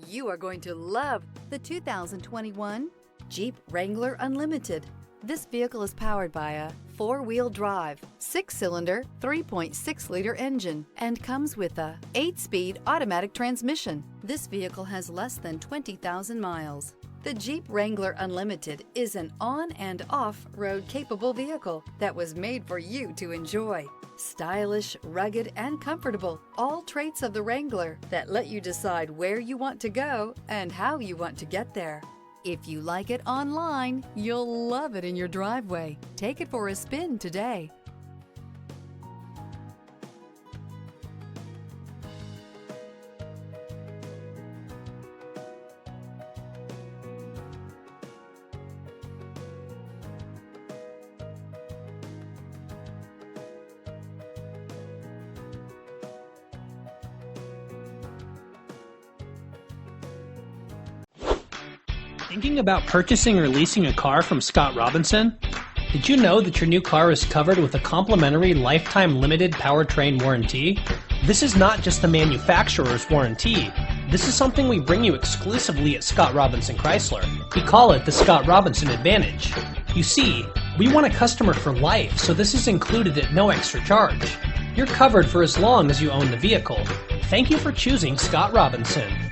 You are going to love the 2021 Jeep Wrangler Unlimited. This vehicle is powered by a 4-wheel drive, 6-cylinder, 3.6-liter engine and comes with a 8-speed automatic transmission. This vehicle has less than 20,000 miles. The Jeep Wrangler Unlimited is an on- and off-road capable vehicle that was made for you to enjoy. Stylish, rugged, and comfortable, all traits of the Wrangler that let you decide where you want to go and how you want to get there. If you like it online, you'll love it in your driveway. Take it for a spin today. Thinking about purchasing or leasing a car from Scott Robinson? Did you know that your new car is covered with a complimentary lifetime limited powertrain warranty? This is not just the manufacturer's warranty. This is something we bring you exclusively at Scott Robinson Chrysler. We call it the Scott Robinson Advantage. You see, we want a customer for life, so this is included at no extra charge. You're covered for as long as you own the vehicle. Thank you for choosing Scott Robinson.